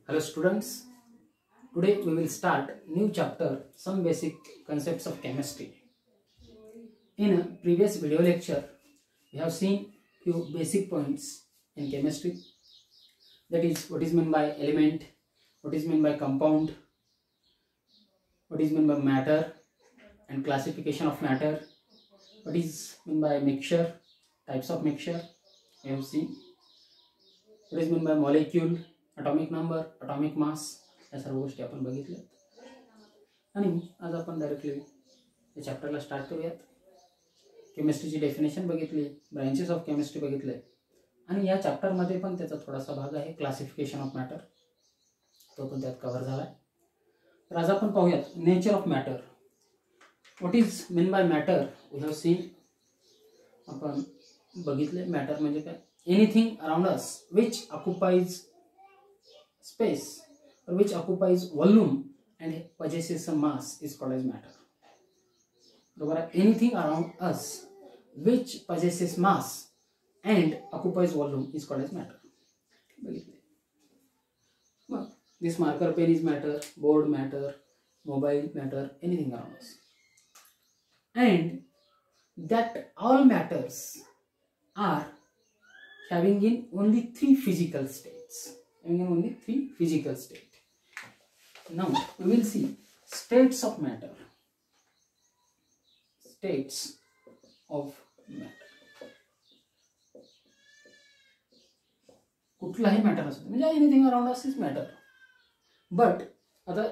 Hello students, today we will start new chapter, some basic concepts of chemistry. In a previous video lecture, we have seen few basic points in chemistry. That is, what is meant by element, what is meant by compound, what is meant by matter and classification of matter, what is meant by mixture, types of mixture we have seen, what is meant by molecule, atomic number, atomic mass, या सर्व गोष्टी आपण बघितल्या. आणि आज आपण directly या चॅप्टरला start करूयात. केमिस्ट्रीची डेफिनेशन बघितली, ब्रांचेस ऑफ केमिस्ट्री बघितले आणि या चॅप्टरमध्ये पण त्याचा थोडासा भाग आहे क्लासिफिकेशन ऑफ मॅटर, तो पण त्यात कव्हर झाला आहे. तर आज आपण पाहूयात nature of matter. What is mean by matter we have seen. आपण बघितले मॅटर म्हणजे काय, anything around us which occupies space or which occupies volume and possesses some mass is called as matter. Anything around us which possesses mass and occupies volume is called as matter. This marker pen is matter, board matter, mobile matter, anything around us. And that all matters are having in only three physical states. Only three physical states. Now we will see states of matter. States of matter. कुठलाही matter असतो म्हणजे anything around us is matter. But आता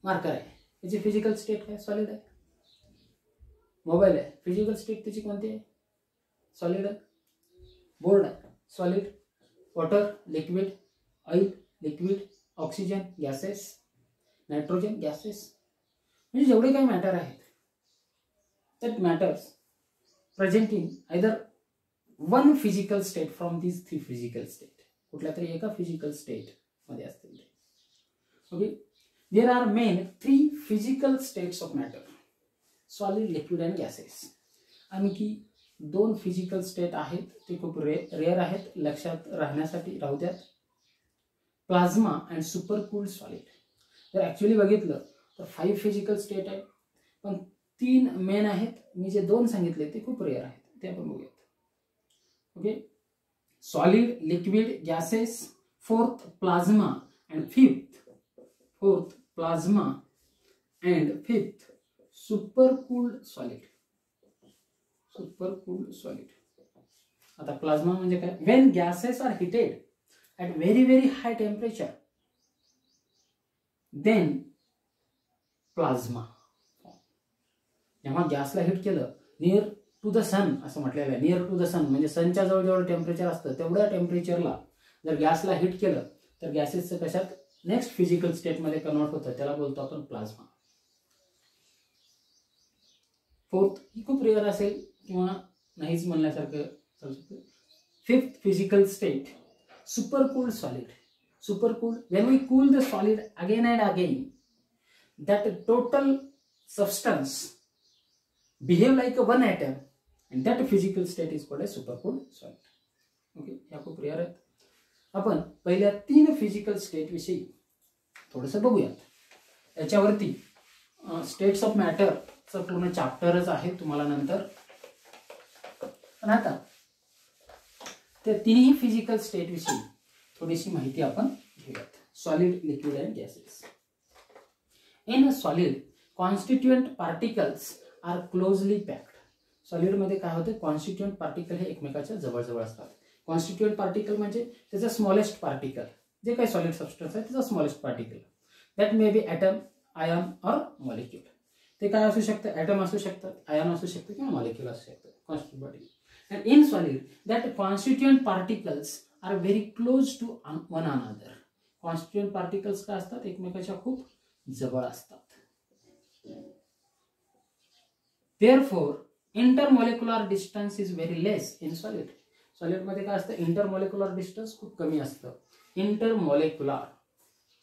marker आहे, त्याची physical state काय, solid आहे. Mobile आहे, physical state त्याची कोणती आहे, सॉलिड आहे. बोर्ड आहे, solid. Water, liquid. Oil, liquid. Oxygen, gases. Nitrogen, gases. म्हणजे जेवढे काही मॅटर आहेत that matters present in either one physical state from this three physical state. कुठल्या तरी एका फिजिकल स्टेट मध्ये असतील ते. Okay, there R main three physical states of matter, solid, liquid and gases. आणखी दोन फिजिकल स्टेट आहेत, ते खूप रेअर आहेत, लक्षात राहण्यासाठी राहू द्यात. Plasma and super cooled solid. जर ॲक्च्युली बघितलं तर 5 फिजिकल स्टेट आहेत, पण 3 मेन आहेत. मी जे 2 सांगितले ते खूप रेअर आहेत, ते आपण बघूयात. Okay, solid, liquid, gases. Fourth plasma and fifth super cooled solid. Super cooled solid. आता प्लाझ्मा म्हणजे काय, when gases are heated at very high temperature then plasma. जेव्हा गॅसला हिट केलं नियर टू द सन असं म्हटलेलं आहे. नियर टू द सन म्हणजे सनच्या जवळ जेवढं टेम्परेचर असतं तेवढ्या टेम्परेचरला जर गॅसला हिट केलं तर गॅसेसचं कशात नेक्स्ट फिजिकल स्टेटमध्ये कन्वर्ट होतं, त्याला बोलतो आपण प्लाझ्मा. फोर्थ ही खूप रेअर असेल किंवा नाहीच म्हणण्यासारखं चालू शकतं. Fifth physical state supercooled solid. Supercooled, when we cool the solid again and again, that total substance behave like a one atom and that physical state is called as supercooled solid. Okay, या खूप rare आहेत. आपण पहिल्या 3 physical state विषयी थोडंसं बघूयात. याच्यावरती states of मॅटरचं पूर्ण चॅप्टरच आहे तुम्हाला नंतर. पण आता त्या तिन्ही फिजिकल स्टेट विषयी थोडीशी माहिती आपण घेऊयात. Solid, liquid and gases. In solid constituent particles are closely packed. Solid मध्ये काय होते, कॉन्स्टिट्युएंट पार्टिकल हे एकमेकाच्या जवळ असतात. कॉन्स्टिट्युएंट पार्टिकल म्हणजे त्याचा स्मॉलेस्ट पार्टिकल, जे काही सॉलिड सबस्टन्स आहे त्याचा smallest particle. That may be atom, ion or molecule. ते काय असू शकतं, ॲटम असू शकतात, आयन असू शकतं किंवा मॉलिक्यूल असू शकतं. Constituent particle. And in solid, that constituent particles are very close to one another. Constituent particles काय असतात, एकमेकाच्या खूप जवळ असतात. Therefore, intermolecular distance is very less in solid. Solid मध्ये काय असतं, intermolecular distance खूप कमी असतं. Intermolecular.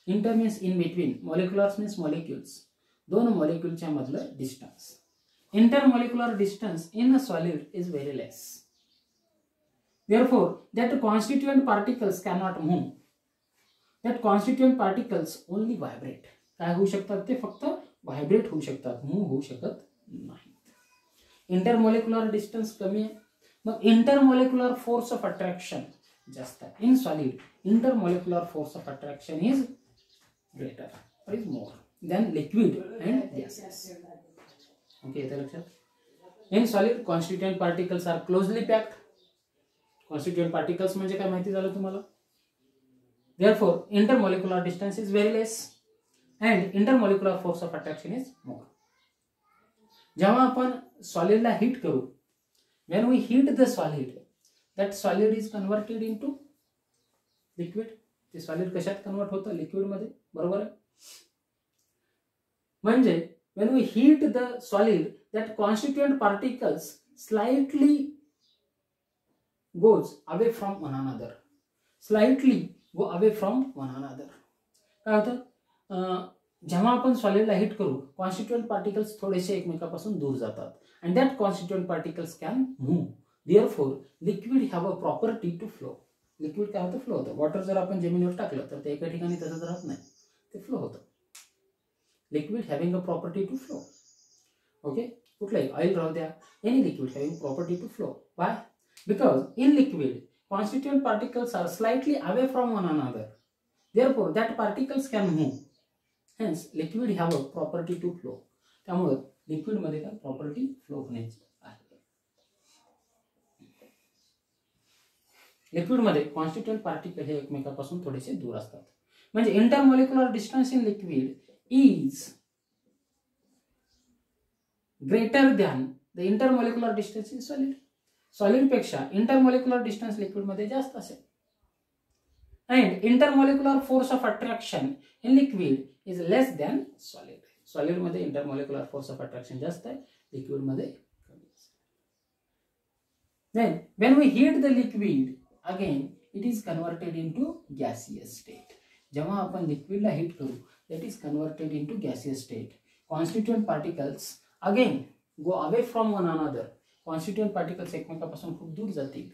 Inter means in between. Moleculars means molecules. दोन मॉलिक्यूलच्या मधलं distance. Intermolecular distance in a solid is very less. Therefore, that constituent particles cannot move. That constituent particles only vibrate. काय होऊ शकतात ते फक्त व्हायब्रेट होऊ शकतात, मूव्ह होऊ शकत नाहीत. इंटरमॉलिक्युलर डिस्टन्स कमी आहे, मग इंटरमॉलिक्युलर फोर्स ऑफ अट्रॅक्शन जास्त आहे. In solid intermolecular force of attraction is greater or is more than liquid and gases. Okay, येते लक्षात. In solid constituent particles are closely packed. Constituent particles म्हणजे काय माहिती झालं तुम्हाला. Therefore intermolecular distance is very less and intermolecular force of attraction is more. जेव्हा आपण सॉलिडला heat करू, when we heat the solid, that solid is converted into liquid. ते solid कशात कन्वर्ट होतं? लिक्विड मध्ये, बरोबर आहे. म्हणजे when we heat the solid, that constituent particles slightly goes away from one another. Slightly go away from one another. काय होतं? जेव्हा आपण सॉलिडला हीट करू, कॉन्स्टिट्युएंट पार्टिकल्स थोडेसे एकमेकांपासून दूर जातात and that constituent particles can move. Therefore liquid have a property to flow. Liquid काय होतं? फ्लो होतं. वॉटर जर आपण जमिनीवर टाकलं तर ते एका ठिकाणी तसंच राहत नाही, ते फ्लो होतं. Liquid having a property to flow. Okay, कुठलंही ऑइल राहू द्या, any liquid having property to flow. Why? Because in liquid constituent particles are slightly away from one another. Therefore that particles can move. Hence liquid have a property to flow. त्यामुळे लिक्विडमध्ये काय property flow होण्याची आहे. लिक्विडमध्ये constituent particle हे एकमेकांपासून थोडेसे दूर असतात. म्हणजे intermolecular distance in liquid is greater than the intermolecular distance in solid. Solid पेक्षा इंटरमॉलिक्युलर डिस्टन्स लिक्विड मध्ये जास्त असेल. And intermolecular force of attraction in liquid is less than solid. Solid मध्ये इंटरमॉलिक्युलर फोर्स ऑफ अट्रॅक्शन जास्त आहे, liquid मध्ये कमी आहे. Then when we heat the liquid again it is converted into gaseous state. जेव्हा आपण लिक्विडला हीट करू, that is converted into gaseous state. Constituent particles again go away from one another. Constituent particles एकमेकांपासून खूप दूर जातील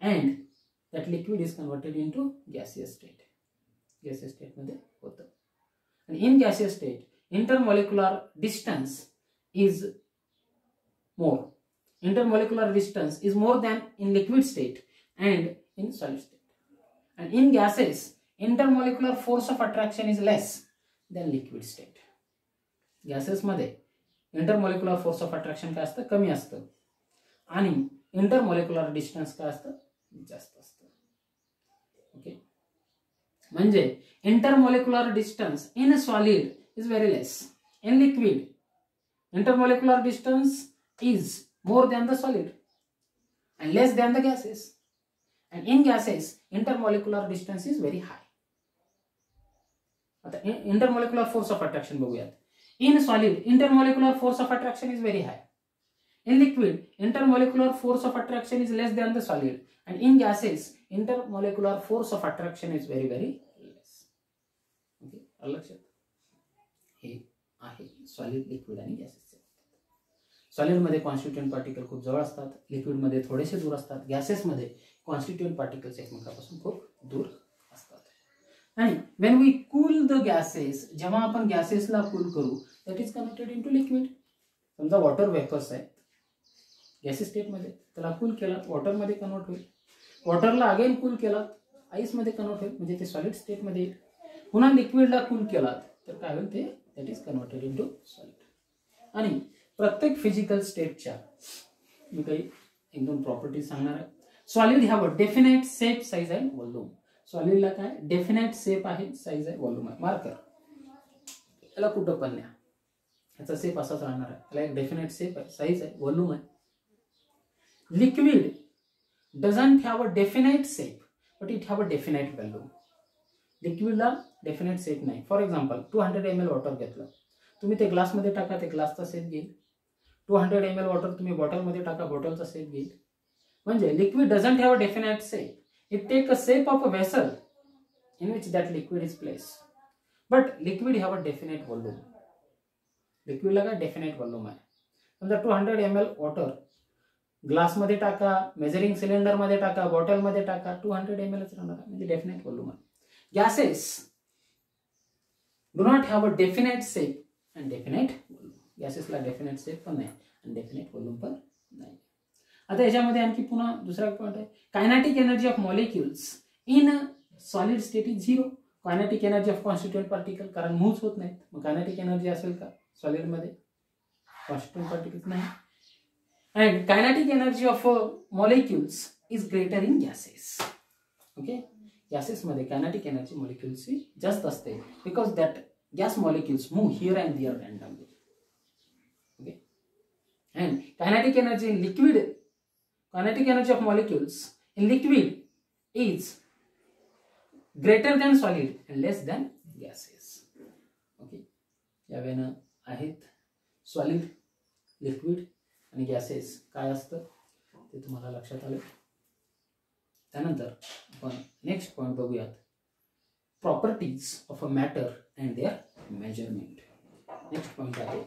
and that liquid is converted into gaseous state. Gaseous state मध्ये होतं. And in gaseous state intermolecular distance is more. Intermolecular distance is more than in liquid state and in solid state. And in gases intermolecular force of attraction is less than liquid state. Gases मध्ये intermolecular force of attraction काय असतं? कमी असतं. आणि intermolecular distance काय असतं? जास्त असतं. ओके, म्हणजे intermolecular distance in a solid is very less. In liquid intermolecular distance is more than the solid and less than the gases. And in gases intermolecular distance is very high. आता intermolecular force of attraction बघूयात. In solid intermolecular force of attraction is very high. In liquid intermolecular force of attraction is less than the solid. And in gases intermolecular force of attraction is very less. Okay, लक्षात. हे आहे solid, liquid आणि gases. Solid मध्ये constituent particle खूप जवळ असतात, liquid मध्ये थोडेसे दूर असतात, गॅसेस मध्ये कॉन्स्टिट्युएंट पार्टिकल्स एकमेकांपासून खूप दूर असतात. आणि when we cool the gases, जेव्हा आपण गॅसेसला कूल करू, that is converted into liquid. समजा वॉटर वेपर्स आहेत गॅसेस स्टेट मध्ये, त्याला कूल केला, वॉटर मध्ये कन्वर्ट होईल. वॉटरला अगेन कूल केला, आईस मध्ये कन्वर्ट होईल, म्हणजे ते सॉलिड स्टेट मध्ये येईल. पुन्हा लिक्विडला कूल केला तर काय होईल? ते that is converted into solid. आणि प्रत्येक फिजिकल स्टेटच्या मी काही एक दोन प्रॉपर्टीज सांगणार आहे. Solid have a definite shape, size and volume. सॉलिडला काय डेफिनेट शेप आहे, साइज आहे, व्हॉल्यूम आहे. मार्कर याला कुठं पण न्या, याचा शेप असाच राहणार आहे. याला एक डेफिनेट शेप आहे, साइज आहे, व्हॉल्यूम आहे. Liquid doesn't have a definite shape but it have a definite volume. लिक्विडला डेफिनेट शेप नाही. फॉर एक्झाम्पल 200 ml वॉटर घेतलं, तुम्ही ते ग्लासमध्ये टाका, ते ग्लासचा शेप घेईल. 200 ml वॉटर तुम्ही बॉटलमध्ये टाका, बॉटलचा शेप घेईल. म्हणजे liquid doesn't have a definite shape. It take a shape of a vessel in which that liquid is placed. But liquid have a definite volume. लिक्विडला काय डेफिनेट व्हॉल्यूम आहे. समजा 200 ml water ग्लासमध्ये टाका, measuring सिलेंडरमध्ये टाका, बॉटलमध्ये टाका, 200 ml राहणार म्हणजे definite volume आहे. Gases do not have a definite shape and definite volume. गॅसेसला डेफिनेट शेप पण नाही आणि डेफिनेट व्हॉल्यूम पण नाही. आता याच्यामध्ये आणखी पुन्हा दुसरा पॉईंट आहे, kinetic energy of molecules in solid state is 0. Kinetic energy of constituent particle, कारण मूव्ह होत नाहीत, मग कायनेटिक एनर्जी असेल का सॉलिड मध्ये? कॉन्स्टिट्युएंट पार्टिकल्स नाही. And kinetic energy of molecules is greater in gases. Okay, gases मध्ये कायनेटिक एनर्जी मॉलिक्युल्सची जास्त असते, because that gas molecules move here and there randomly. Okay, and kinetic energy in liquid, kinetic energy of molecules in liquid is greater than solid and less than gases. Okay, यावेळेला आहेत solid, liquid आणि gases काय असतं ते तुम्हाला लक्षात आलं. त्यानंतर आपण नेक्स्ट पॉइंट बघूयात, properties of a matter and their measurement. Next point आहे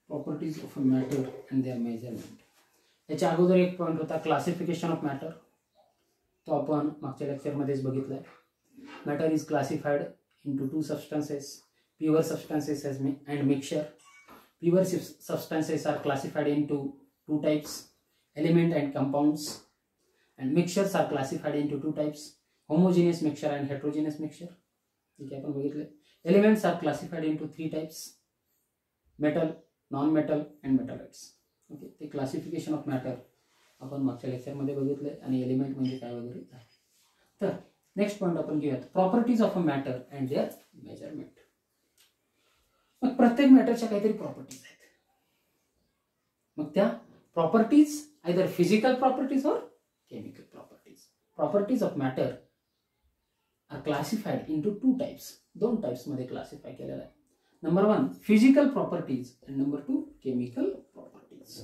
properties of a matter and their measurement. याच्या अगोदर एक पॉईंट होता क्लासिफिकेशन ऑफ मॅटर, तो आपण मागच्या लेक्चरमध्येच बघितलाय. Matter is classified into 2 substances, pure substances and mixture. Pure substances are classified into 2 types, element and compounds, and mixtures are classified into 2 types, homogeneous mixture and heterogeneous mixture. ठीक आहे, आपण बघितले. Elements are classified into 3 types, metal, non-metal and metalloids. Okay, ते classification of matter आपण मागच्या लेक्चरमध्ये बघितले आणि एलिमेंट म्हणजे काय वगैरे झाले. तर नेक्स्ट पॉईंट आपण घेऊयात, properties of a matter and their measurement. मग प्रत्येक मॅटरच्या काहीतरी प्रॉपर्टीज आहेत. मग त्या प्रॉपर्टीज आयदर फिजिकल प्रॉपर्टीज और chemical properties. Properties of matter are classified into 2 types, 2 types मध्ये क्लासिफाय केलेला आहे. Number 1 physical properties and number 2 chemical properties.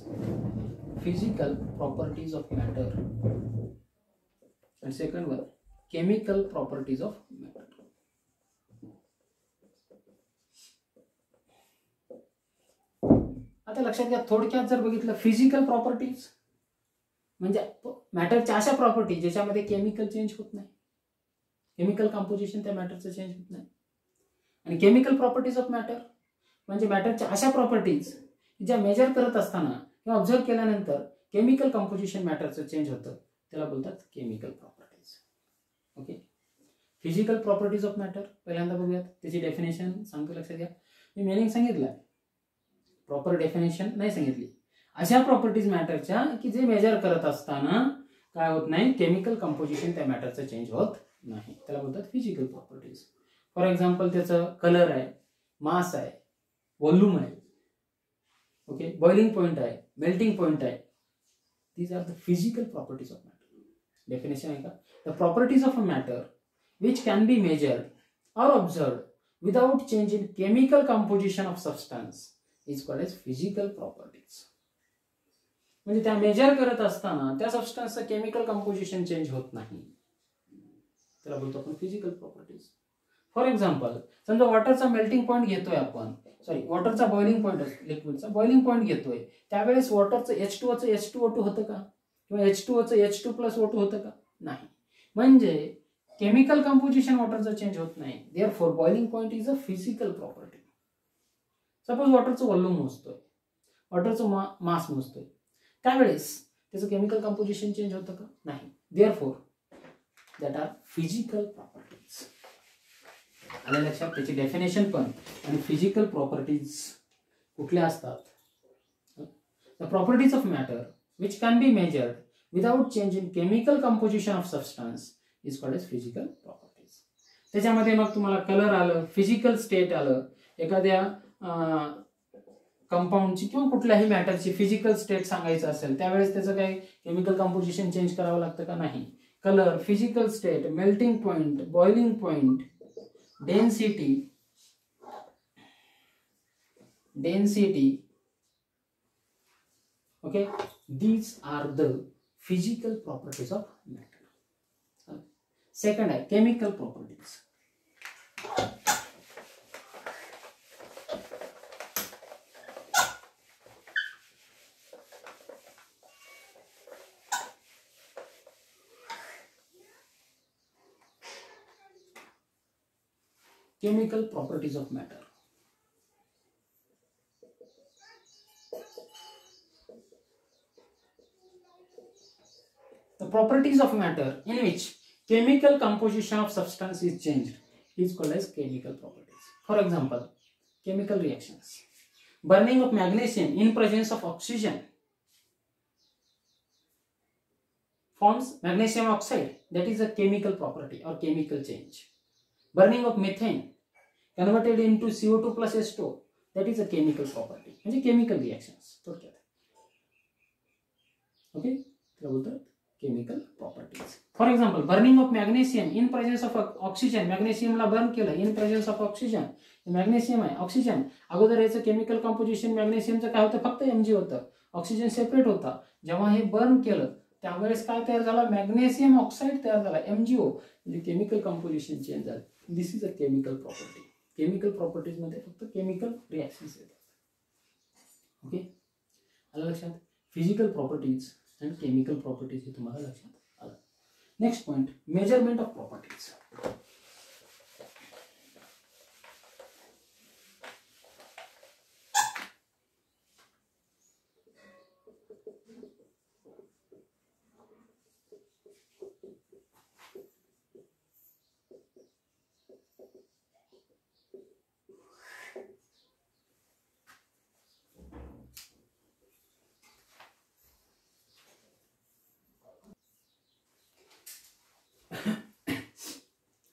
Physical properties of matter and second one chemical properties of matter. आता लक्षात घ्या, थोडक्यात जर बघितलं फिजिकल प्रॉपर्टीज म्हणजे मॅटरच्या अशा प्रॉपर्टी ज्याच्यामध्ये केमिकल चेंज होत नाही, केमिकल कंपोजिशन त्या मॅटरचं चेंज होत नाही. आणि केमिकल प्रॉपर्टीज ऑफ मॅटर म्हणजे मॅटरच्या अशा प्रॉपर्टीज ज्या मेजर करत असताना किंवा ऑब्झर्व केल्यानंतर केमिकल कंपोजिशन मॅटरचं चेंज होतं, त्याला बोलतात chemical properties. Okay, physical properties of matter पहिल्यांदा बघूयात, त्याची डेफिनेशन सांगतो, लक्षात घ्या. मी मिनिंग सांगितलं, प्रॉपर डेफिनेशन नाही सांगितली. अशा प्रॉपर्टीज मॅटरच्या की जे मेजर करत असताना काय होत नाही, केमिकल कंपोजिशन त्या मॅटरचं चेंज होत नाही, त्याला बोलतात फिजिकल प्रॉपर्टीज. फॉर एक्झाम्पल त्याचं कलर आहे, मास आहे, व्हॉल्यूम आहे, ओके, बॉइलिंग पॉइंट आहे, मेल्टिंग पॉइंट आहे. These are the physical properties of matter. Definition आहे का, the properties of a matter which can be measured or observed without change in chemical composition of substance is called as physical properties. म्हणजे त्या major करत असताना त्या सबस्टन्सचं chemical composition change होत नाही, त्याला बोलतो आपण फिजिकल प्रॉपर्टीज. फॉर एक्झाम्पल समजा वॉटरचा मेल्टिंग पॉईंट घेतोय आपण, सॉरी वॉटरचा बॉइलिंग पॉईंट, लिक्विडचा बॉइलिंग पॉईंट घेतोय, त्यावेळेस वॉटरचं H2O चं H2O2 होतं का, किंवा H2O चं H2+O2 होतं का, नाही. म्हणजे केमिकल कंपोजिशन वॉटरचं चेंज होत नाही, therefore boiling point is a physical property. Suppose वॉटरचं व्हॉल्यूम मोजतोय, वॉटरचं मास मोजतोय, त्यावेळेस त्याचं केमिकल कंपोजिशन चेंज होतं का, नाही, therefore that are physical properties. आल्या लक्षात, त्याची डेफिनेशन पण आणि फिजिकल प्रॉपर्टीज कुठल्या असतात. The properties of matter which can be measured without change in chemical composition of substance is called as physical properties. त्याच्यामध्ये मग तुम्हाला कलर आलं, फिजिकल स्टेट आलं, एखाद्या कंपाऊंडची किंवा कुठल्याही मॅटरची फिजिकल स्टेट सांगायचं असेल त्यावेळेस त्याचं काही केमिकल कंपोजिशन चेंज करावं लागतं का? नाही. Colour, physical state, melting point, boiling point, density, okay, these are the physical properties of matter. Second आहे chemical properties. Chemical properties of matter. The properties of matter in which chemical composition of substance is changed is called as chemical properties. For example, chemical reactions. Burning of magnesium in presence of oxygen forms magnesium oxide. That is a chemical property or chemical change. Burning of methane converted into CO2 plus H2O. That is a chemical property. म्हणजे chemical reactions. Okay? त्याला बोलतात chemical properties. For example, burning of magnesium in presence of oxygen. magnesium ला burn केलं in presence of oxygen. magnesium आहे oxygen. अगोदर याचं chemical composition मॅग्नेशियमचं काय होतं? फक्त Mg होतं. ऑक्सिजन सेपरेट होता. जेव्हा हे बर्न केलं त्यावेळेस काय तयार झाला? मॅग्नेशियम ऑक्साईड तयार झाला, MgO. म्हणजे केमिकल कंपोजिशन चेंज झालं. This is a chemical property. Chemical properties मध्ये फक्त केमिकल रिएक्शन्स येतात. ओके, आलं लक्षात? Physical properties and chemical properties हे तुम्हाला लक्षात आलं. Next point, measurement of properties.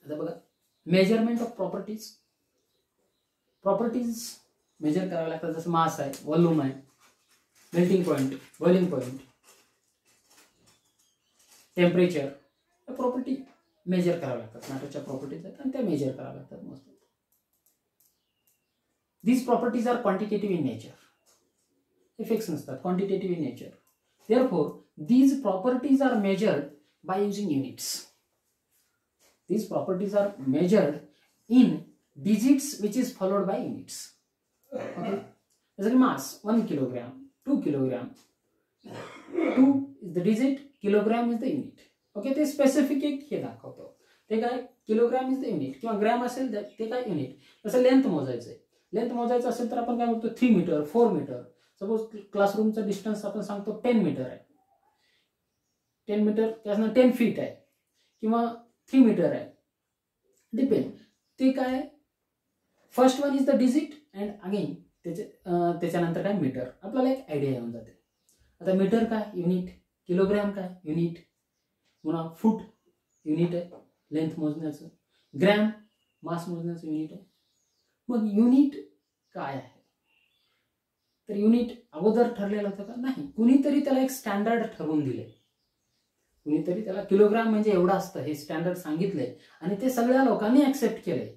आता बघा, measurement of properties. Properties measure करावे लागतात. जसं मास आहे, व्हॉल्यूम आहे, melting point, boiling point, temperature, या प्रॉपर्टी मेजर कराव्या लागतात. मॅटरच्या प्रॉपर्टीज आहेत आणि त्या मेजर कराव्या लागतात most. These properties are quantitative in nature. हे फिक्स नसतात, quantitative in nature. Therefore, these properties are measured by using units. These properties are measured in digits which is followed by units. Okay, जैसे कि mass 1 kilogram, 2 kilogram. 2 is the digit, kilogram is the unit. Okay, ते specific हे दाखवतो. ते काय kilogram is the unit किंवा gram असेल ते काय युनिट. जसं लेंथ मोजायचंय, लेंथ मोजायचं असेल तर आपण काय म्हणतो 3 मीटर, 4 मीटर. सपोज क्लासरूमचा डिस्टन्स आपण सांगतो 10 मीटर आहे. 10 मीटर त्याचं 10 फीट आहे किंवा 3 मीटर आहे, डिपेंड. ते काय, first one is the digit and again त्याच्यानंतर काय मीटर. आपल्याला एक आयडिया येऊन जाते. आता मीटर काय युनिट, किलोग्राम काय युनिट, पुन्हा फूट युनिट आहे लेंथ मोजण्याचं, ग्रॅम मास मोजण्याचं युनिट आहे. मग युनिट काय आहे, तर युनिट अगोदर ठरलेलं होतं का? नाही, कुणीतरी त्याला एक स्टँडर्ड ठरवून दिले. कुणीतरी त्याला किलोग्राम म्हणजे एवढं असतं हे स्टँडर्ड सांगितलंय आणि ते सगळ्या लोकांनी ऍक्सेप्ट केलंय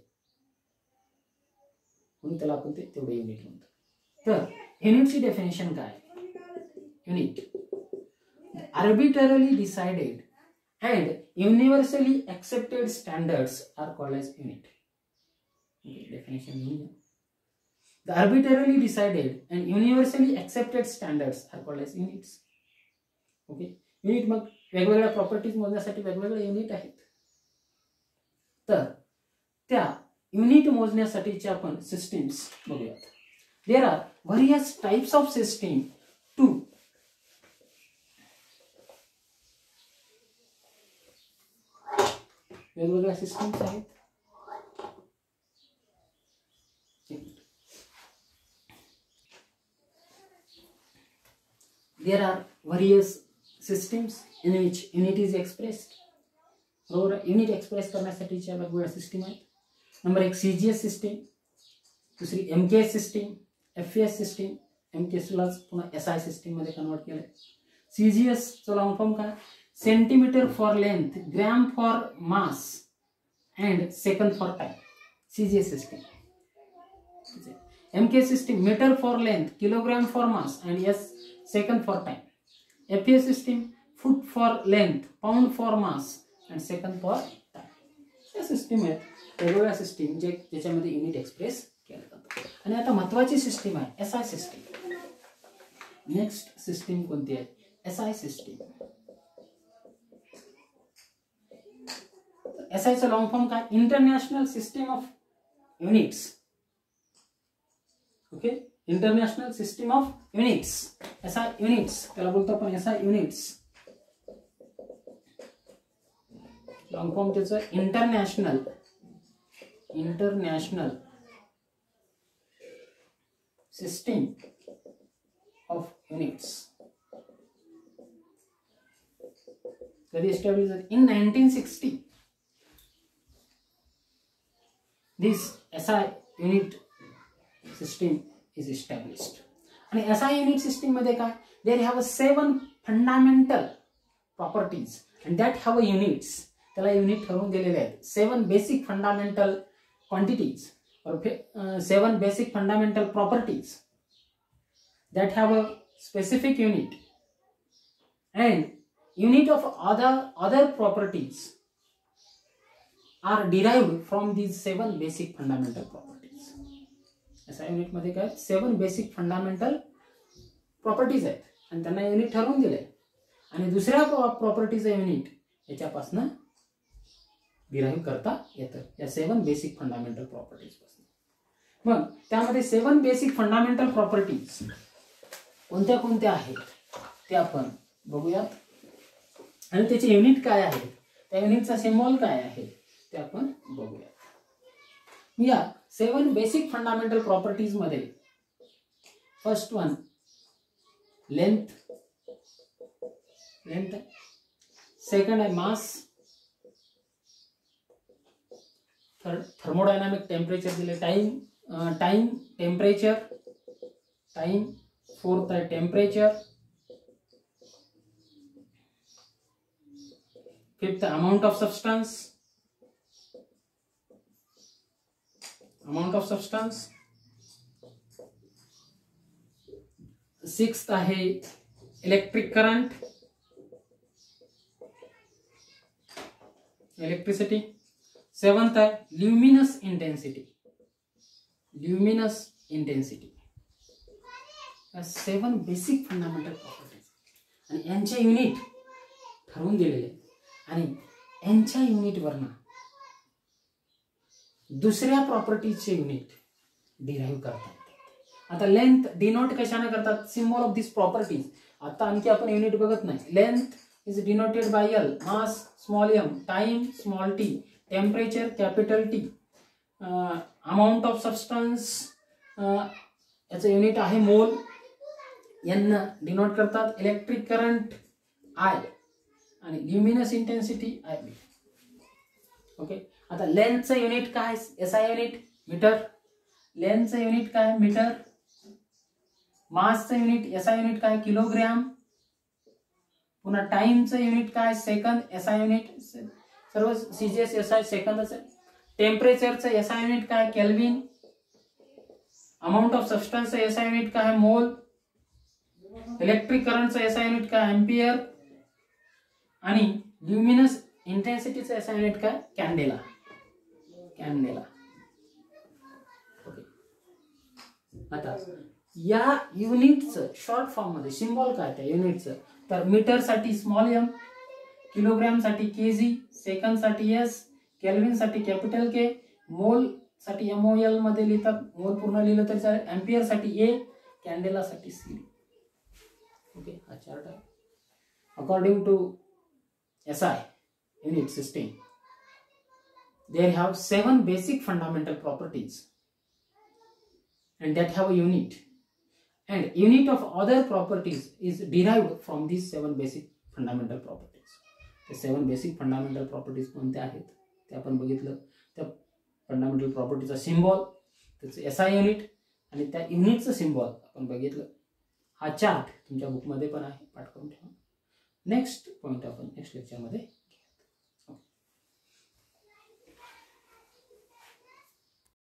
म्हणून त्याला आपण ते तेवढे युनिट म्हणतो. तर युनिटची डेफिनेशन काय? Unit arbitrarily decided and universally accepted standards are called as unit. Okay, definition meaning. The arbitrarily decided and universally accepted standards are called as units. Okay, unit मग वेगवेगळ्या प्रॉपर्टीज मोजण्यासाठी वेगवेगळे युनिट आहेत. तर त्या युनिट मोजण्यासाठीचे आपण सिस्टीम्स बघूयात. There are various types of system to वेगवेगळ्या सिस्टीम्स आहेत. There are various systems in which unit is expressed. बरोबर, युनिट एक्सप्रेस करण्यासाठीच्या वेगवेगळ्या सिस्टीम आहेत. नंबर 1 CGS सिस्टीम, दुसरी MKS सिस्टीम, FES सिस्टीम, MKSलाच पुन्हा SI सिस्टीम मध्ये कन्वर्ट केलंय. CGS चा लॉंग फॉर्म काय? Centimetre for length, gram for mass and second for time. CGS system. MK system metre for length, kilogram for mass and S second for time. FPS system foot for length, pound for mass and second for time. या system आहेत वेगवेगळ्या system जे ज्याच्यामध्ये unit express केलं जातं. आणि आता महत्वाची सिस्टीम आहे SI सिस्टीम. नेक्स्ट सिस्टीम कोणती आहे? SI system. SI चा लॉंग फॉर्म काय? International system of units. Okay, international system of units. SI units त्याला बोलतो आपण SI युनिट्स. लॉंग फॉर्म त्याचं इंटरनॅशनल सिस्टीम ऑफ युनिट्स. कधी एस्टॅब्लिश झाली? In 1960 this SI unit system is established. आणि SI unit system मध्ये काय? देर have 7 fundamental properties and that have units. त्याला युनिट ठरवून दिलेले आहेत. 7 basic fundamental quantities or 7 basic fundamental properties that have a specific unit, and unit of other properties are derived from these 7 basic fundamental properties. SI unit मध्ये काय? 7 basic fundamental properties आहेत आणि त्यांना unit ठरवून दिले. आणि दुसऱ्या प्रॉपर्टीचं युनिट याच्यापासून डिराईव्ह करता येतं या 7 बेसिक फंडामेंटल प्रॉपर्टीज पासून. मग त्यामध्ये 7 बेसिक फंडामेंटल प्रॉपर्टीज कोणत्या कोणत्या आहेत ते आपण बघूयात. आणि त्याचे युनिट काय आहे, त्या युनिटचा सिम्बॉल काय आहे ते आपण बघूयात. या 7 बेसिक फंडामेंटल प्रॉपर्टीज मध्ये फर्स्ट वन लेंथ. सेकंड आहे मास. थर्ड थर्मोडायनामिक टेम्परेचर दिले. Time temperature. फोर्थ आहे temperature. Fifth amount of substance. Sixth आहे इलेक्ट्रिक करंट, इलेक्ट्रिसिटी. सेवंथ आहे luminous intensity. 7 basic fundamental properties आणि यांचे युनिट ठरवून दिलेले आणि यांच्या युनिटवरनं दुसऱ्या प्रॉपर्टीजचे युनिट डिराईव्ह करतात. आता लेंथ डिनोट कशाने करतात? Symbol of this properties. आता आणखी आपण युनिट बघत नाही. Length is denoted by L, mass small m, time small t, temperature capital T, amount of substance याचं युनिट आहे मोल, n डिनोट करतात. इलेक्ट्रिक करंट I आणि ल्युमिनस इंटेन्सिटी IB. ओके, आता लेंथचं युनिट काय? SI unit metre. लेंथचं unit काय? Metre. मासचं युनिट SI युनिट काय? किलोग्रॅम. पुन्हा टाइमचं युनिट काय? सेकंद. SI युनिट सर्व CGS SI सेकंदच आहे. टेम्परेचरचं SI युनिट काय? केल्विन. अमाउंट ऑफ सबस्टन्सचं SI युनिट काय? मोल. इलेक्ट्रिक करंटचं SI युनिट काय? एम्पियर. आणि ल्युमिनस इंटेन्सिटीचं SI युनिट काय? कॅन्डेला. आता या युनिटचं शॉर्ट फॉर्म मध्ये सिम्बॉल काय त्या युनिटचं? तर मीटर साठी स्मॉल m, किलोग्रॅम साठी kg, सेकंद साठी s, केल्विन साठी कॅपिटल K, मोल साठी MOL मध्ये लिहितात. मोल पूर्ण लिहिलं तरी चालेल. एम्पियर साठी A, कॅन्डेला साठी C. ओके, हा चार्ट आहे. According to SI unit system, they have 7 basic fundamental properties and that have a unit, and unit of other properties is derived from these 7 basic fundamental properties. The 7 basic fundamental properties कोणते आहेत ते आपण बघितलं. त्या fundamental प्रॉपर्टीचा symbol त्याचं SI unit आणि त्या युनिटचं symbol आपण बघितलं. हा चार्ट तुमच्या बुकमध्ये पण आहे, पाठ करून ठेवा. नेक्स्ट पॉईंट आपण नेक्स्ट लेक्चरमध्ये